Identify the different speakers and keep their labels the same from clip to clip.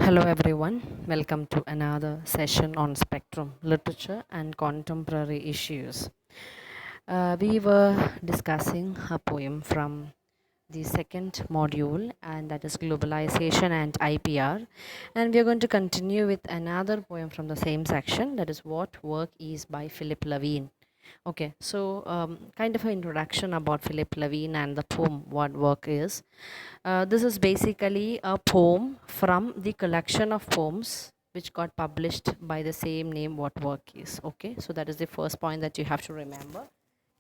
Speaker 1: Hello everyone, welcome to another session on spectrum, literature and contemporary issues. We were discussing a poem from the second module, and that is globalization and IPR, and we are going to continue with another poem from the same section, that is What Work Is by Philip Levine. Okay, so kind of an introduction about Philip Levine and the poem What Work Is. This is basically a poem from the collection of poems which got published by the same name What Work Is. Okay, so that is the first point that you have to remember.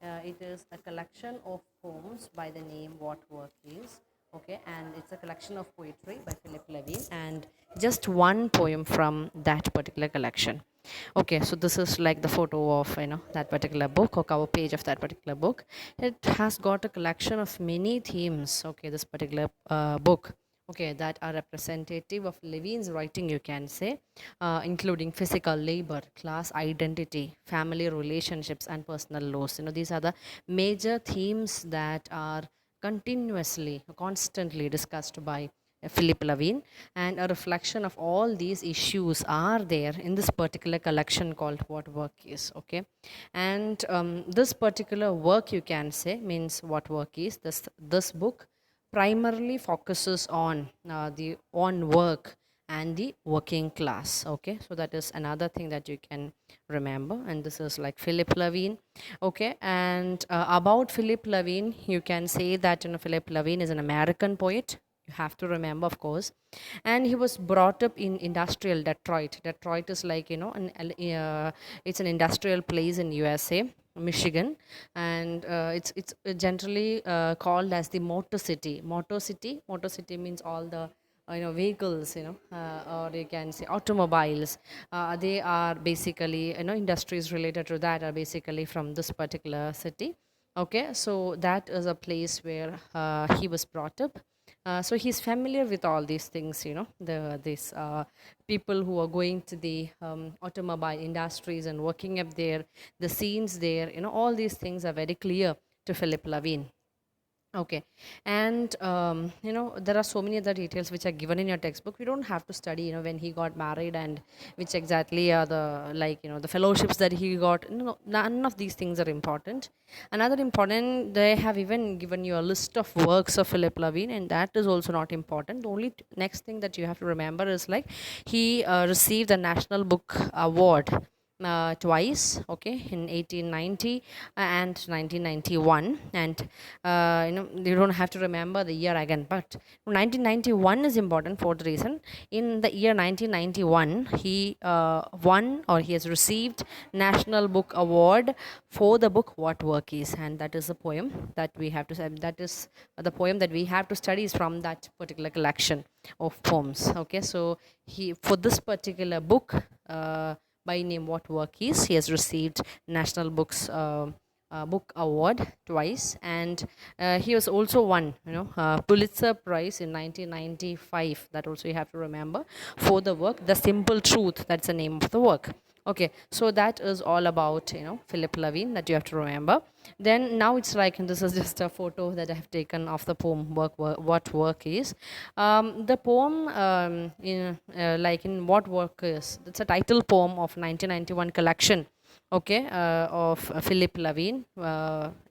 Speaker 1: It is a collection of poems by the name What Work Is. Okay, and it's a collection of poetry by Philip Levine, and just one poem from that particular collection. Okay, so this is like the photo of that particular book, or cover page of that particular book. It has got a collection of many themes. Okay, this particular book, okay, that are representative of Levine's writing, you can say, including physical labor, class identity, family relationships, and personal loss. These are the major themes that are continuously, constantly discussed by Philip Levine, and a reflection of all these issues are there in this particular collection called What Work Is. Okay, and this particular work, you can say, means What Work Is. This book primarily focuses on the on work and the working class. Okay, so that is another thing that you can remember, and this is like Philip Levine. Okay, and about Philip Levine, you can say that Philip Levine is an American poet, you have to remember, of course, and he was brought up in industrial Detroit is like it's an industrial place in USA, Michigan, and it's generally called as the motor city means all the vehicles, or you can say automobiles. They are basically, industries related to that are basically from this particular city. Okay, so that is a place where he was brought up. So he's familiar with all these things, the these people who are going to the automobile industries and working up there, the scenes there, all these things are very clear to Philip Levine. Okay, and there are so many other details which are given in your textbook. We don't have to study, when he got married and which exactly are the, like, the fellowships that he got. No, none of these things are important. Another important, they have even given you a list of works of Philip Levine, and that is also not important. The only next thing that you have to remember is like he received the National Book Award twice, okay, in 1890 and 1991, and you don't have to remember the year again, but 1991 is important for the reason, in the year 1991 he won, or he has received National Book Award for the book What Work Is, and that is the poem that we have to that is the poem that we have to study is from that particular collection of poems. Okay, so he, for this particular book, by name What Work Is, he has received National Book Award twice, and he was also won Pulitzer Prize in 1995. That also you have to remember, for the work The Simple Truth. That's the name of the work. Okay, so that is all about Philip Levine that you have to remember. Then now it's like, and this is just a photo that I have taken of the poem What Work Is. The poem, in like in What Work Is, it's a title poem of 1991 collection, okay, of Philip Levine.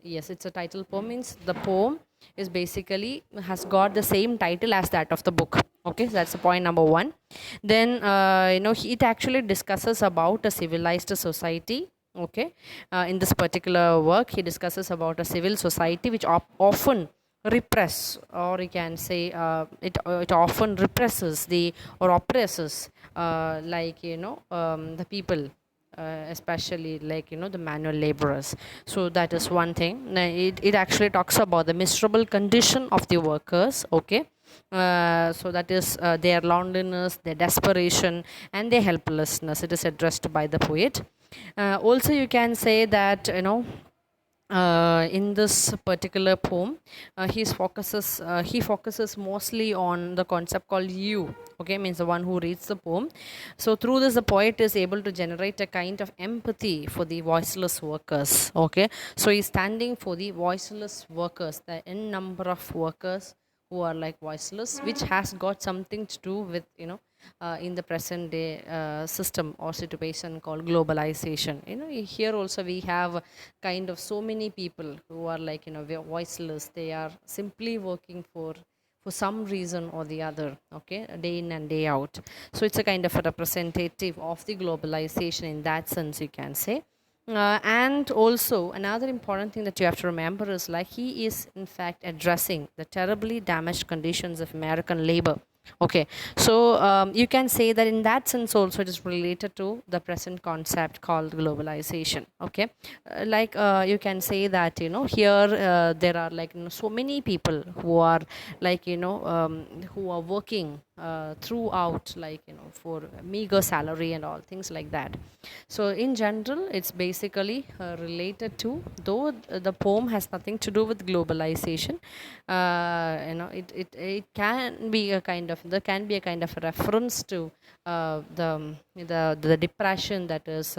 Speaker 1: Yes, it's a title poem, means the poem is basically has got the same title as that of the book. Okay, so that's the point number one. Then it actually discusses about a civilized society. Okay, in this particular work he discusses about a civil society which often repress, or you can say it often represses the, or oppresses, the people, especially like the manual laborers. So that is one thing. It actually talks about the miserable condition of the workers. Okay, so that is their loneliness, their desperation, and their helplessness. It is addressed by the poet. Also you can say that in this particular poem, he focuses mostly on the concept called you. Okay, means the one who reads the poem. So through this, the poet is able to generate a kind of empathy for the voiceless workers. Okay, so he's standing for the voiceless workers, the n number of workers who are like voiceless, which has got something to do with in the present day system or situation called globalization. Here also we have kind of so many people who are like, voiceless. They are simply working for some reason or the other, okay, day in and day out. So it's a kind of a representative of the globalization in that sense, you can say. And also another important thing that you have to remember is like he is in fact addressing the terribly damaged conditions of American labor. Okay, so you can say that in that sense also it is related to the present concept called globalization. Okay, like you can say that here there are like so many people who are like who are working throughout, like for meager salary and all things like that. So in general it's basically related to, though the poem has nothing to do with globalization, it can be a kind of, there can be a kind of a reference to the depression that is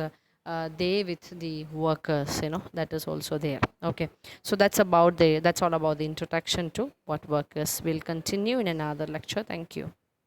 Speaker 1: they with the workers, that is also there. Okay, so that's all about the introduction to what workers. Will continue in another lecture. Thank you.